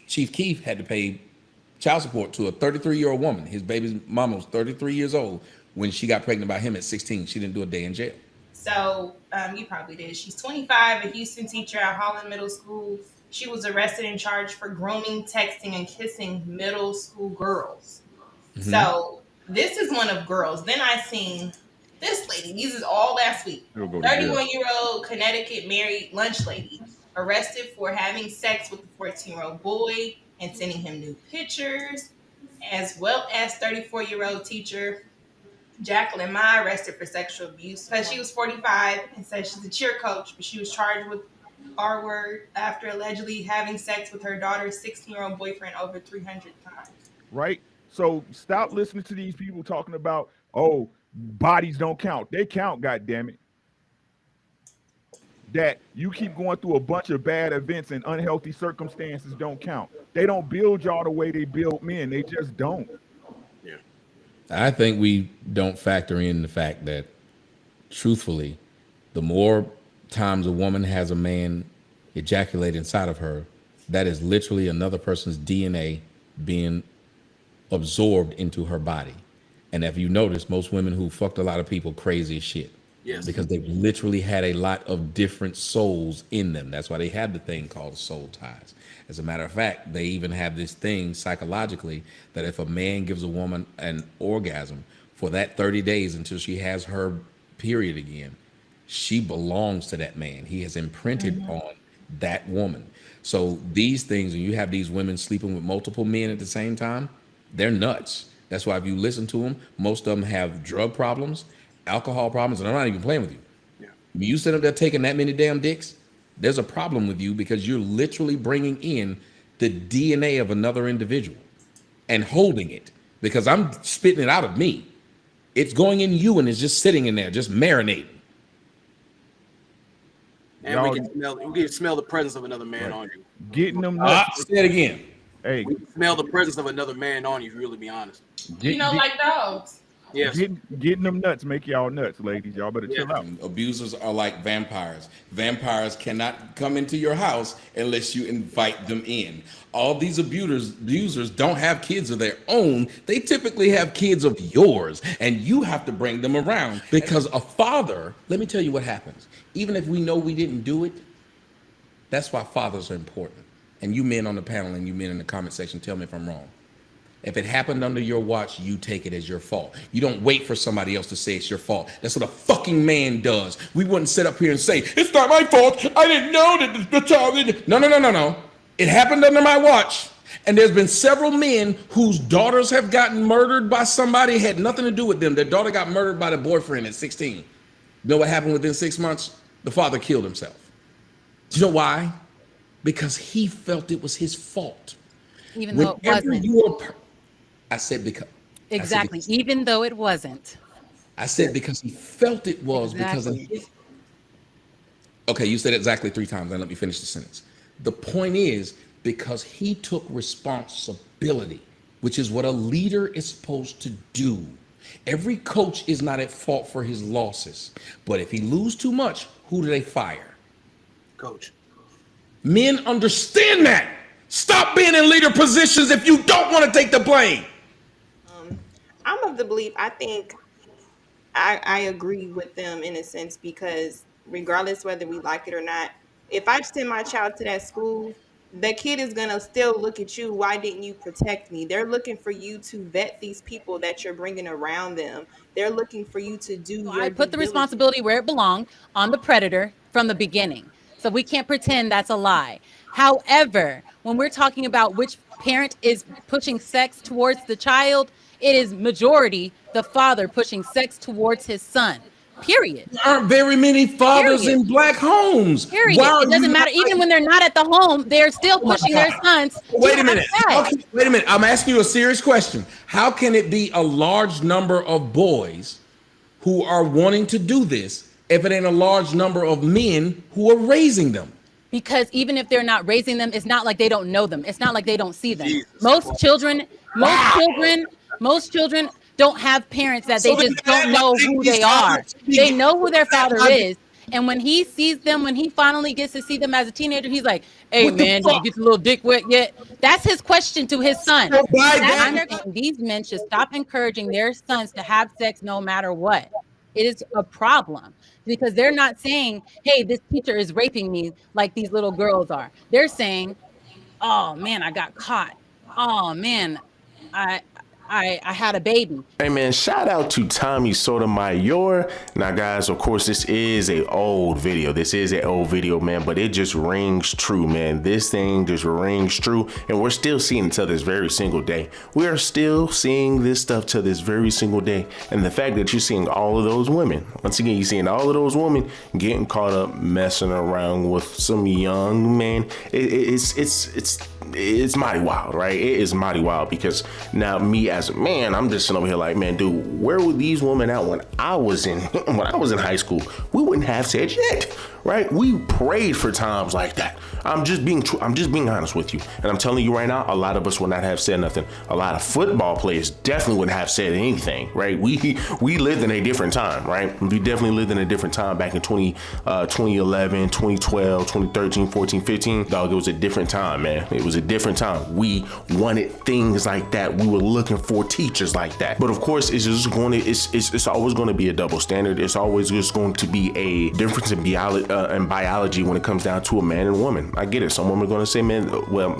Chief Keef had to pay child support to a 33-year-old woman. His baby's mama was 33 years old when she got pregnant by him at 16. She didn't do a day in jail. So you probably did. She's 25, a Houston teacher at Holland Middle School. She was arrested and charged for grooming, texting, and kissing middle school girls. So this is one of girls. Then I seen this lady. These is all last week. 31-year-old Connecticut married lunch lady arrested for having sex with a 14-year-old boy and sending him nude pictures, as well as 34-year-old teacher Jacqueline Ma arrested for sexual abuse because she was 45 and said she's a cheer coach, but she was charged with R word after allegedly having sex with her daughter's 16-year-old boyfriend over 300 times. Right? So stop listening to these people talking about, oh, bodies don't count. They count, goddammit. That you keep going through a bunch of bad events and unhealthy circumstances don't count. They don't build y'all the way they build men. They just don't. Yeah. I think we don't factor in the fact that, truthfully, the more times a woman has a man ejaculate inside of her, that is literally another person's DNA being absorbed into her body. And if you notice, most women who fucked a lot of people crazy as shit. Yes. Because they've literally had a lot of different souls in them. That's why they have the thing called soul ties. As a matter of fact, they even have this thing psychologically that if a man gives a woman an orgasm for that 30 days until she has her period again, she belongs to that man. He has imprinted on that woman. So these things, when you have these women sleeping with multiple men at the same time, they're nuts. That's why if you listen to them, most of them have drug problems, alcohol problems, and I'm not even playing with you. Yeah. When you sit up there taking that many damn dicks, there's a problem with you because you're literally bringing in the DNA of another individual and holding it, because I'm spitting it out of me. It's going in you and it's just sitting in there, just marinating. And we can smell the presence of another man on you. Getting them nuts. Say it again. Hey, We can smell the presence of another man on you, if you really be honest. Like dogs. Yes. Getting them nuts make y'all nuts, ladies. Y'all better chill out. Abusers are like vampires. Vampires cannot come into your house unless you invite them in. All these abusers don't have kids of their own. They typically have kids of yours, and you have to bring them around because a father, let me tell you what happens. Even if we know we didn't do it, that's why fathers are important. And you men on the panel and you men in the comment section, tell me if I'm wrong. If it happened under your watch, you take it as your fault. You don't wait for somebody else to say it's your fault. That's what a fucking man does. We wouldn't sit up here and say, it's not my fault. I didn't know that the child didn't. No. It happened under my watch. And there's been several men whose daughters have gotten murdered by somebody, had nothing to do with them. Their daughter got murdered by the boyfriend at 16. You know what happened within 6 months? The father killed himself. Do you know why? Because he felt it was his fault. Even though it wasn't. I said because. Exactly. Even though it wasn't. I said because he felt it was because of his. Okay, you said it exactly 3 times. Then let me finish the sentence. The point is because he took responsibility, which is what a leader is supposed to do. Every coach is not at fault for his losses, but if he loses too much, who do they fire? Coach. Men understand that. Stop being in leader positions if you don't want to take the blame. I'm of the belief, I think I agree with them in a sense, because regardless whether we like it or not, if I send my child to that school, the kid is going to still look at you. Why didn't you protect me? They're looking for you to vet these people that you're bringing around them. They're looking for you to do your I put the responsibility where it belonged, on the predator from the beginning. So we can't pretend that's a lie. However, when we're talking about which parent is pushing sex towards the child, it is majority the father pushing sex towards his son. Period. There aren't very many fathers in black homes. Period. It doesn't matter. Even when they're not at the home, they're still pushing their sons. Wait a minute. Okay, wait a minute. I'm asking you a serious question. How can it be a large number of boys who are wanting to do this if it ain't a large number of men who are raising them? Because even if they're not raising them, it's not like they don't know them. It's not like they don't see them. Jesus. Most children don't have parents that they just don't know who they are. They know who their father is. And when he sees them, when he finally gets to see them as a teenager, he's like, "Hey, man, did you get your little dick wet yet?" That's his question to his son. So by I'm that, saying these men should stop encouraging their sons to have sex no matter what. It is a problem because they're not saying, "Hey, this teacher is raping me," like these little girls are. They're saying, "Oh man, I got caught. Oh man, I I had a baby." Hey man, shout out to Tommy Sotomayor. Now guys, of course, this is an old video. This is an old video, man, but it just rings true, man. This thing just rings true, and we're still seeing it to this very single day. We are still seeing this stuff to this very single day. And the fact that you're seeing all of those women, once again, you're seeing all of those women getting caught up messing around with some young man. It's mighty wild, right? It is mighty wild because now me as a man, I'm just sitting over here like, man, dude, where were these women at when I was in high school? We wouldn't have said yet, right? We prayed for times like that. I'm just being honest with you. And I'm telling you right now, a lot of us would not have said nothing. A lot of football players definitely wouldn't have said anything, right? We lived in a different time, right? We definitely lived in a different time back in 2011, 2012, 2013, 14, 15. Dog, it was a different time, man. It was a different time. We wanted things like that. We were looking for teachers like that. But of course, it's always going to be a double standard. It's always just going to be a difference in biology when it comes down to a man and woman. I get it. Some women are going to say, man, well,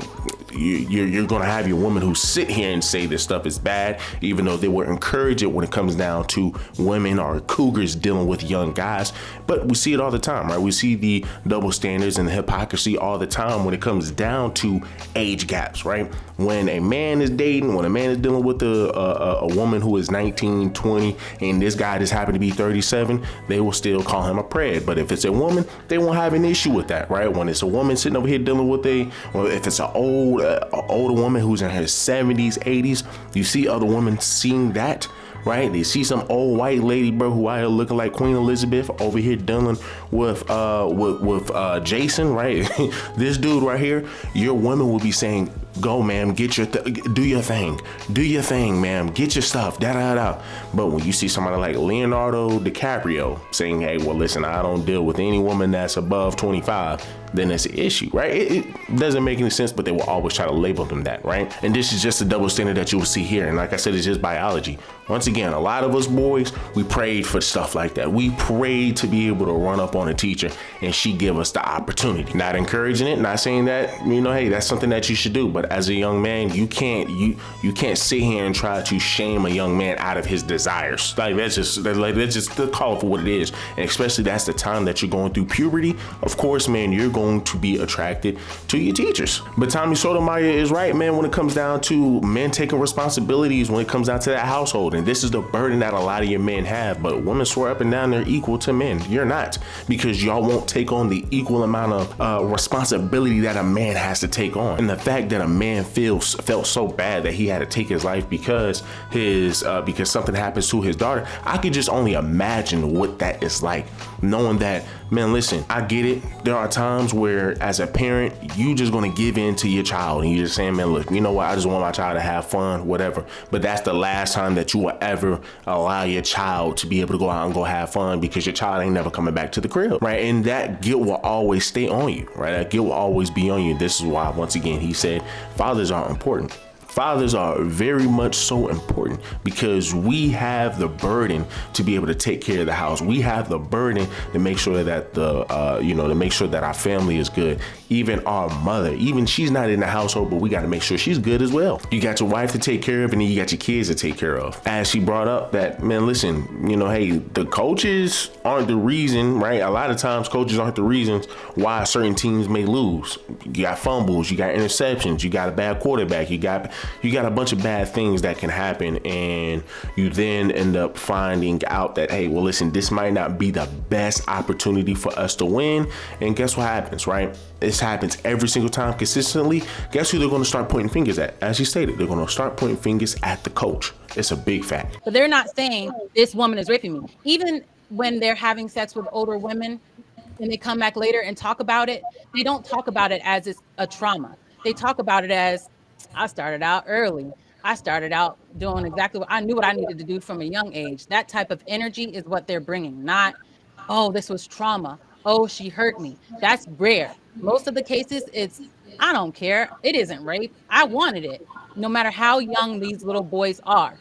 you're going to have your women who sit here and say this stuff is bad, even though they will encourage it when it comes down to women or cougars dealing with young guys. But we see it all the time, right? We see the double standards and the hypocrisy all the time when it comes down to age gaps, right? When a man is dating, when a man is dealing with a woman who is 19, 20, and this guy just happened to be 37, they will still call him a pred. But if it's a woman, they won't have an issue with that, right? When it's a woman sitting over here dealing with if it's an older woman who's in her 70s, 80s, you see other women seeing that, right? They see some old white lady, bro, who out here looking like Queen Elizabeth over here dealing with Jason, right? This dude right here, your woman will be saying, go, ma'am, get your do your thing, ma'am, get your stuff, da. But when you see somebody like Leonardo DiCaprio saying, hey, well, listen, I don't deal with any woman that's above 25, then it's an issue, right? It doesn't make any sense, but they will always try to label them that, right? And this is just a double standard that you will see here. And like I said, it's just biology. Once again, a lot of us boys, we prayed for stuff like that. We prayed to be able to run up on a teacher and she give us the opportunity. Not encouraging it, not saying that, hey, that's something that you should do. But as a young man, you can't sit here and try to shame a young man out of his desires. That's just the call for what it is. And especially that's the time that you're going through puberty. Of course, man, you're going to be attracted to your teachers. But Tommy Sotomayor is right, man, when it comes down to men taking responsibilities, when it comes down to that household. And this is the burden that a lot of your men have. But women swear up and down they're equal to men. You're not, because y'all won't take on the equal amount of responsibility that a man has to take on. And the fact that a man felt so bad that he had to take his life because something happens to his daughter, I could just only imagine what that is like, knowing that, man, listen, I get it. There are times where as a parent, you just gonna give in to your child and you're just saying, man, look, you know what? I just want my child to have fun, whatever. But that's the last time that you will ever allow your child to be able to go out and go have fun, because your child ain't never coming back to the crib, right? And that guilt will always stay on you, right? That guilt will always be on you. This is why, once again, he said, fathers are important. Fathers are very much so important, because we have the burden to be able to take care of the house. We have the burden to make sure that to make sure that our family is good. Even our mother, even she's not in the household, but we got to make sure she's good as well. You got your wife to take care of, and then you got your kids to take care of. As she brought up that, man, listen, hey, the coaches aren't the reason, right? A lot of times coaches aren't the reasons why certain teams may lose. You got fumbles, you got interceptions, you got a bad quarterback, you got a bunch of bad things that can happen, and you then end up finding out that, hey, well, listen, this might not be the best opportunity for us to win. And guess what happens, right? This happens every single time consistently. Guess who they're going to start pointing fingers at? As you stated, they're going to start pointing fingers at the coach. It's a big fact. But they're not saying this woman is raping me. Even when they're having sex with older women and they come back later and talk about it, they don't talk about it as it's a trauma. They talk about it as, I started out early. I started out doing exactly what I knew what I needed to do from a young age. That type of energy is what they're bringing, not, oh, this was trauma. Oh, she hurt me. That's rare. Most of the cases, it's, I don't care. It isn't rape. I wanted it. No matter how young these little boys are.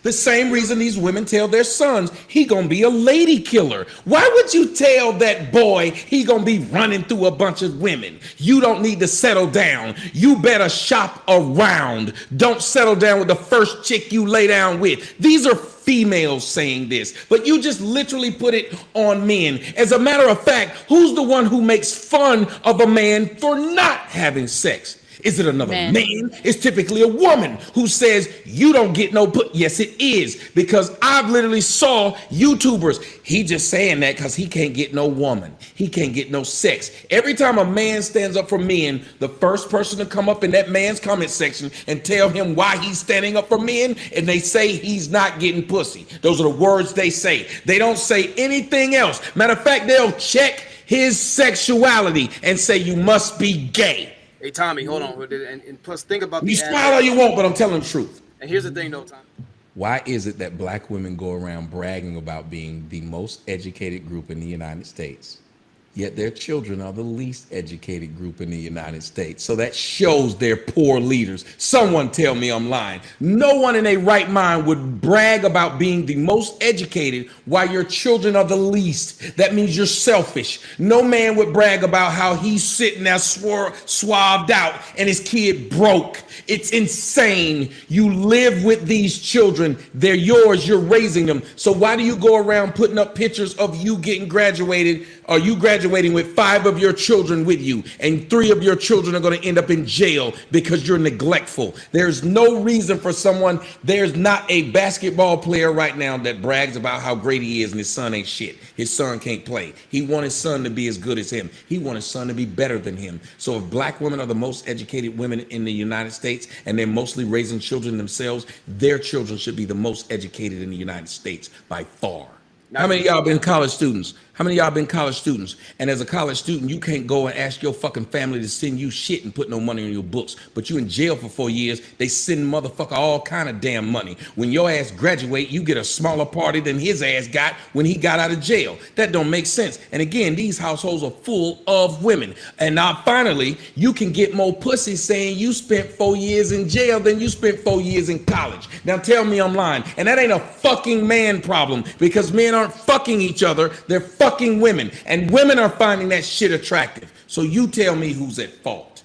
The same reason these women tell their sons he gonna be a lady killer. Why would you tell that boy he gonna be running through a bunch of women? You don't need to settle down. You better shop around. Don't settle down with the first chick you lay down with. These are females saying this, but you just literally put it on men. As a matter of fact, who's the one who makes fun of a man for not having sex? Is it another man? It's typically a woman who says you don't get no put. Yes, it is, because I've literally saw YouTubers. He just saying that because he can't get no woman. He can't get no sex. Every time a man stands up for men, the first person to come up in that man's comment section and tell him why he's standing up for men, and they say he's not getting pussy. Those are the words they say. They don't say anything else. Matter of fact, they'll check his sexuality and say you must be gay. Hey, Tommy, hold on. And plus, think about the. You smile all you want, but I'm telling the truth. And here's the thing, though, Tommy. Why is it that black women go around bragging about being the most educated group in the United States, yet their children are the least educated group in the United States? So that shows they're poor leaders. Someone tell me I'm lying. No one in a right mind would brag about being the most educated while your children are the least. That means you're selfish. No man would brag about how he's sitting there swabbed out and his kid broke. It's insane. You live with these children. They're yours. You're raising them. So why do you go around putting up pictures of you getting graduated, or you graduating with 5 of your children with you, and 3 of your children are going to end up in jail because you're neglectful? There's no reason for someone. There's not a basketball player right now that brags about how great he is and his son ain't shit. His son can't play. He wants his son to be as good as him. He wants his son to be better than him. So if black women are the most educated women in the United States, and they're mostly raising children themselves, their children should be the most educated in the United States by far. How many of y'all been college students? How many of y'all been college students? And as a college student, you can't go and ask your fucking family to send you shit and put no money in your books. But you in jail for 4 years, they send motherfucker all kind of damn money. When your ass graduate, you get a smaller party than his ass got when he got out of jail. That don't make sense. And again, these households are full of women. And now finally, you can get more pussy saying you spent 4 years in jail than you spent 4 years in college. Now tell me I'm lying. And that ain't a fucking man problem, because men aren't fucking each other. They're fucking women, and women are finding that shit attractive. So you tell me who's at fault.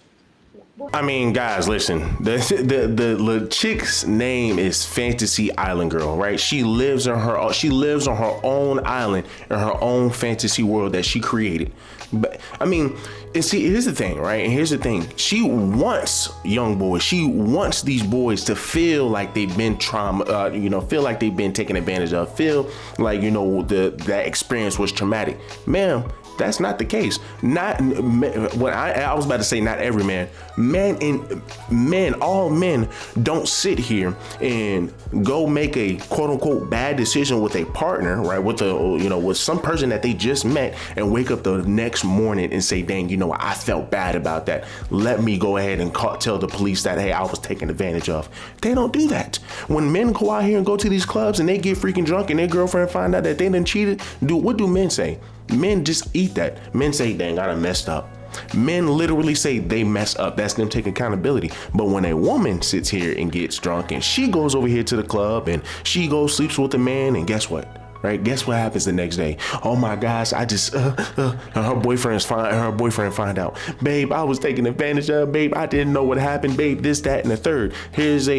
I mean, guys, listen. The chick's name is Fantasy Island Girl, right? She lives on her own island in her own fantasy world that she created. But I mean, and see, here's the thing, right? And here's the thing. She wants young boys. She wants these boys to feel like they've been feel like they've been taken advantage of, feel like, that experience was traumatic. Ma'am, that's not the case. I was about to say not every man. All men don't sit here and go make a quote unquote bad decision with a partner, right? With some person that they just met, and wake up the next morning and say, dang, I felt bad about that. Let me go ahead and tell the police that, hey, I was taken advantage of. They don't do that. When men go out here and go to these clubs and they get freaking drunk and their girlfriend find out that they done cheated, what do men say? Men just eat that. Men say, dang, I done messed up. Men literally say they mess up. That's them taking accountability. But when a woman sits here and gets drunk and she goes over here to the club and she goes sleeps with a man, and guess what? Right? Guess what happens the next day? Oh my gosh, I just her boyfriend find out. Babe, I was taken advantage of. Babe, I didn't know what happened. Babe, this, that, and the third. Here is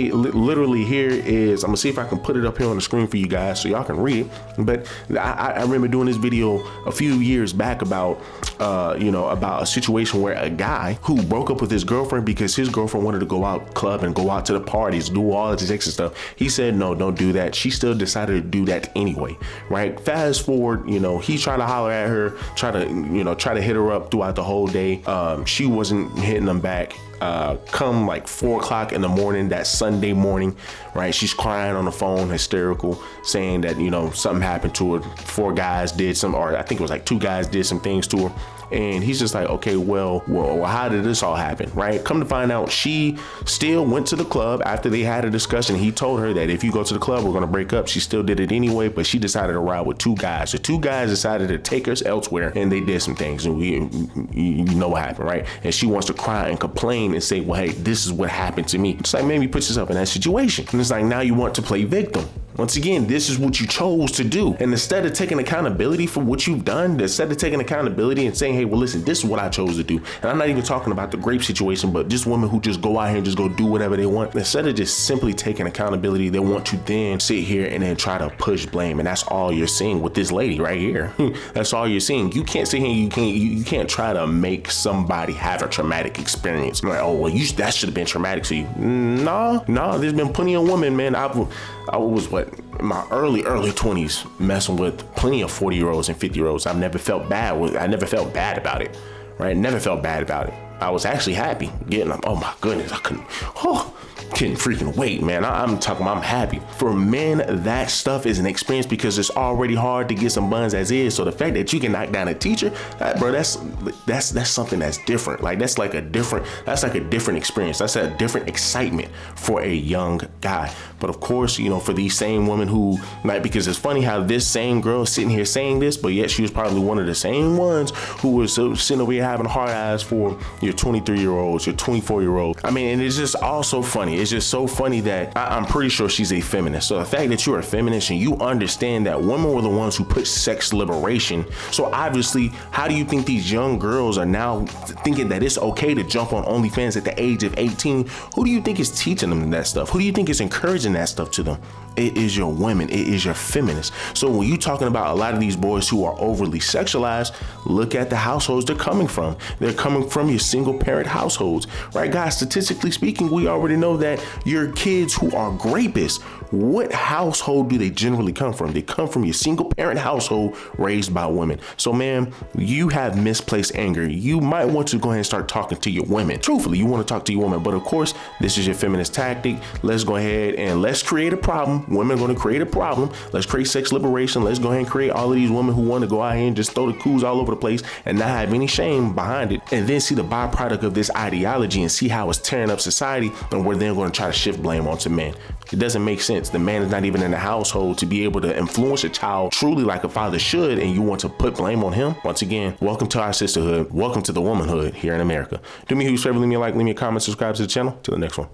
I'm gonna see if I can put it up here on the screen for you guys so y'all can read it. But I remember doing this video a few years back about a situation where a guy who broke up with his girlfriend because his girlfriend wanted to go out club and go out to the parties, do all of this extra stuff. He said, no, don't do that. She still decided to do that anyway. Right. Fast forward, he's trying to holler at her, try to hit her up throughout the whole day. She wasn't hitting him back. Come like 4:00 in the morning, that Sunday morning, right? She's crying on the phone, hysterical, saying that, something happened to her. 4 guys did some, or I think it was like 2 guys did some things to her. And he's just like, okay, well, how did this all happen, right? Come to find out, she still went to the club after they had a discussion. He told her that if you go to the club, we're gonna break up. She still did it anyway, but she decided to ride with two guys. The two guys decided to take her elsewhere, and they did some things. And you know what happened, right? And she wants to cry and complain and say, well, hey, this is what happened to me. It's like, maybe put yourself in that situation. And it's like, now you want to play victim. Once again, this is what you chose to do. And instead of taking accountability for what you've done, instead of taking accountability and saying, hey, well, listen, this is what I chose to do. And I'm not even talking about the grape situation, but just women who just go out here and just go do whatever they want. Instead of just simply taking accountability, they want to then sit here and then try to push blame. And that's all you're seeing with this lady right here. That's all you're seeing. You can't sit here and you can't try to make somebody have a traumatic experience. Like, oh, well, that should have been traumatic to you. No, there's been plenty of women, man. I was in my early 20s messing with plenty of 40-year-olds and 50-year-olds. I never felt bad about it, right? Never felt bad about it. I was actually happy getting them. Oh my goodness, couldn't freaking wait, man. I'm happy. For men, that stuff is an experience because it's already hard to get some buns as is. So the fact that you can knock down a teacher, bro, that's something that's different. Like that's like a different experience. That's a different excitement for a young guy. But of course, for these same women who, like, because it's funny how this same girl sitting here saying this, but yet she was probably one of the same ones who was sitting over here having hard eyes for your 23-year-olds, your 24-year-old. I mean, and it's just all so funny. It's just so funny that I'm pretty sure she's a feminist. So the fact that you're a feminist and you understand that women were the ones who put sex liberation. So obviously, how do you think these young girls are now thinking that it's okay to jump on OnlyFans at the age of 18? Who do you think is teaching them that stuff? Who do you think is encouraging that stuff to them? It is your women. It is your feminists. So when you're talking about a lot of these boys who are overly sexualized, look at the households they're coming from. They're coming from your single parent households, right, guys? Statistically speaking, we already know that your kids who are grapists, what household do they generally come from? They come from your single parent household raised by women. So man, you have misplaced anger. You might want to go ahead and start talking to your women. Truthfully, you want to talk to your women, but of course, this is your feminist tactic. Let's go ahead and let's create a problem. Women are going to create a problem. Let's create sex liberation. Let's go ahead and create all of these women who want to go out here and just throw the coos all over the place and not have any shame behind it. And then see the byproduct of this ideology and see how it's tearing up society, and we're then going to try to shift blame onto men. It doesn't make sense. The man is not even in the household to be able to influence a child truly like a father should, and you want to put blame on him? Once again, welcome to our sisterhood. Welcome to the womanhood here in America. Do me a huge favor, leave me a like, leave me a comment, subscribe to the channel. Till the next one.